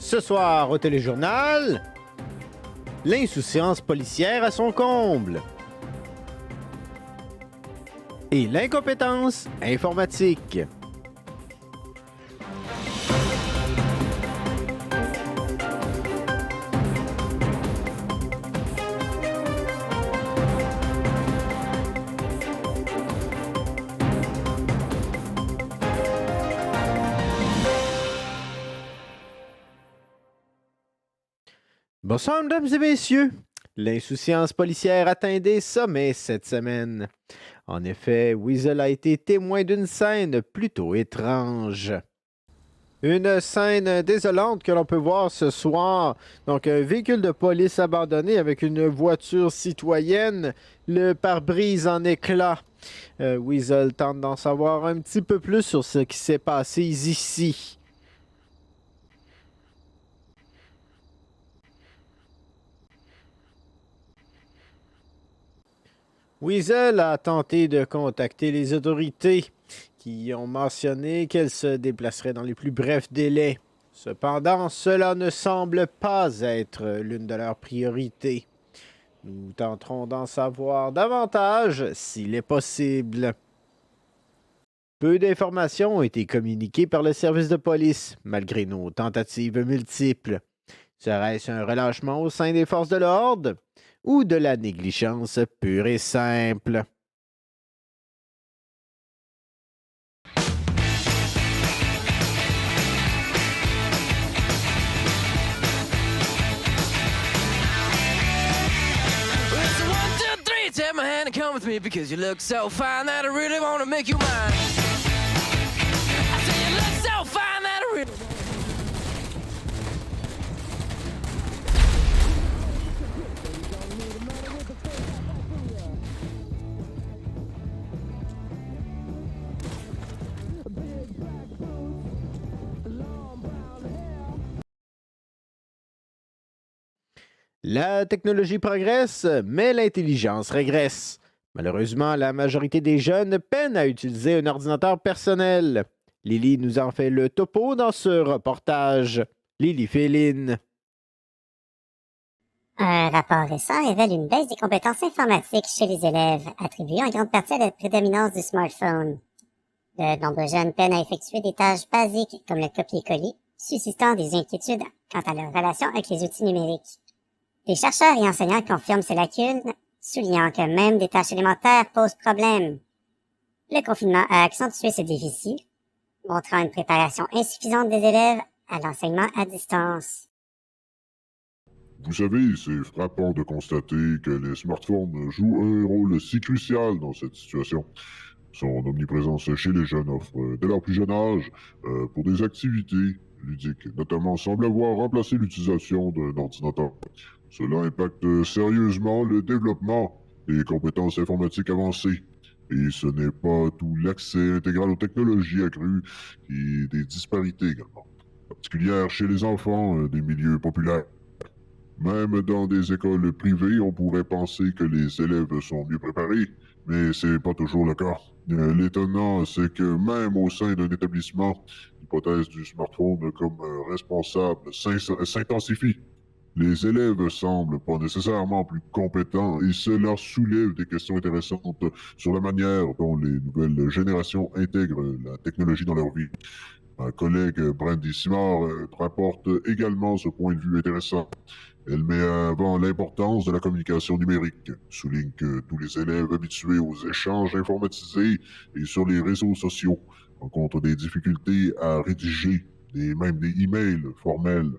Ce soir au téléjournal, l'insouciance policière à son comble et l'incompétence informatique. Bonsoir, mesdames et messieurs. L'insouciance policière atteint des sommets cette semaine. En effet, Weasel a été témoin d'une scène plutôt étrange. Une scène désolante que l'on peut voir ce soir. Donc, un véhicule de police abandonné avec une voiture citoyenne, le pare-brise en éclats. Weasel tente d'en savoir un petit peu plus sur ce qui s'est passé ici. Weasel a tenté de contacter les autorités qui ont mentionné qu'elle se déplacerait dans les plus brefs délais. Cependant, cela ne semble pas être l'une de leurs priorités. Nous tenterons d'en savoir davantage s'il est possible. Peu d'informations ont été communiquées par le service de police, malgré nos tentatives multiples. Serait-ce un relâchement au sein des forces de l'ordre ou de la négligence pure et simple? Take my hand and come with me because you look so fine that I really want to make you mine. I say you look so fine that I really... La technologie progresse, mais l'intelligence régresse. Malheureusement, la majorité des jeunes peinent à utiliser un ordinateur personnel. Lily nous en fait le topo dans ce reportage. Lily Féline. Un rapport récent révèle une baisse des compétences informatiques chez les élèves, attribuée en grande partie à la prédominance du smartphone. De nombreux jeunes peinent à effectuer des tâches basiques comme le copier-coller, suscitant des inquiétudes quant à leur relation avec les outils numériques. Des chercheurs et enseignants confirment ces lacunes, soulignant que même des tâches élémentaires posent problème. Le confinement a accentué ce déficit, montrant une préparation insuffisante des élèves à l'enseignement à distance. Vous savez, c'est frappant de constater que les smartphones jouent un rôle si crucial dans cette situation. Son omniprésence chez les jeunes offre, dès leur plus jeune âge, pour des activités ludiques, notamment, semble avoir remplacé l'utilisation d'un ordinateur. Cela impacte sérieusement le développement des compétences informatiques avancées. Et ce n'est pas tout l'accès intégral aux technologies accrues et des disparités également, particulières chez les enfants des milieux populaires. Même dans des écoles privées, on pourrait penser que les élèves sont mieux préparés, mais c'est pas toujours le cas. L'étonnant, c'est que même au sein d'un établissement, l'hypothèse du smartphone comme responsable s'intensifie. Les élèves semblent pas nécessairement plus compétents et cela soulève des questions intéressantes sur la manière dont les nouvelles générations intègrent la technologie dans leur vie. Ma collègue Brandy Simard rapporte également ce point de vue intéressant. Elle met avant l'importance de la communication numérique, souligne que tous les élèves habitués aux échanges informatisés et sur les réseaux sociaux rencontrent des difficultés à rédiger même des emails formels.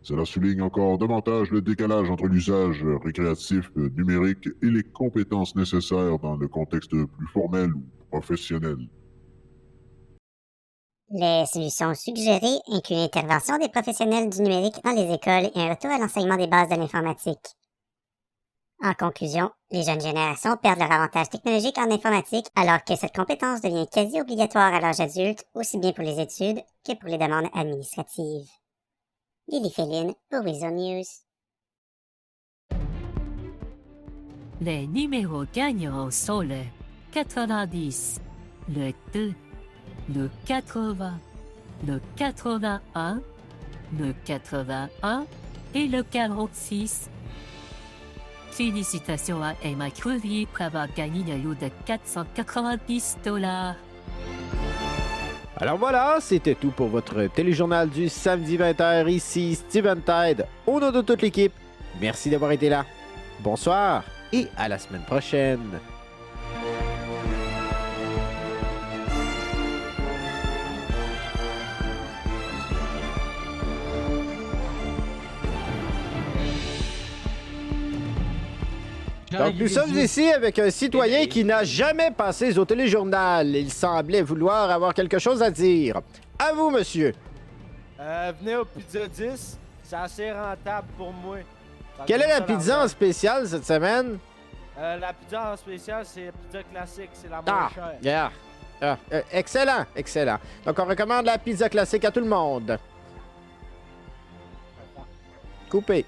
Cela souligne encore davantage le décalage entre l'usage récréatif numérique et les compétences nécessaires dans le contexte plus formel ou professionnel. Les solutions suggérées incluent l'intervention des professionnels du numérique dans les écoles et un retour à l'enseignement des bases de l'informatique. En conclusion, les jeunes générations perdent leur avantage technologique en informatique alors que cette compétence devient quasi obligatoire à l'âge adulte, aussi bien pour les études que pour les demandes administratives. Lily Féline pour Weasel News. Les numéros gagnants sont le 90, le 2, le 80, le 81, le 81 et le 46. Félicitations à Emma Crevier pour avoir gagné le lot de 490 $. Alors voilà, c'était tout pour votre téléjournal du samedi 20h. Ici Steven Tide, au nom de toute l'équipe. Merci d'avoir été là. Bonsoir et à la semaine prochaine. Donc, nous sommes ici avec un citoyen qui n'a jamais passé au téléjournal. Il semblait vouloir avoir quelque chose à dire. À vous, monsieur. Venez au Pizza 10, c'est assez rentable pour moi. Quelle est la pizza en spécial cette semaine? La pizza en spécial, c'est la pizza classique, c'est la moins chère. Yeah. Excellent, excellent. Donc, on recommande la pizza classique à tout le monde. Coupé.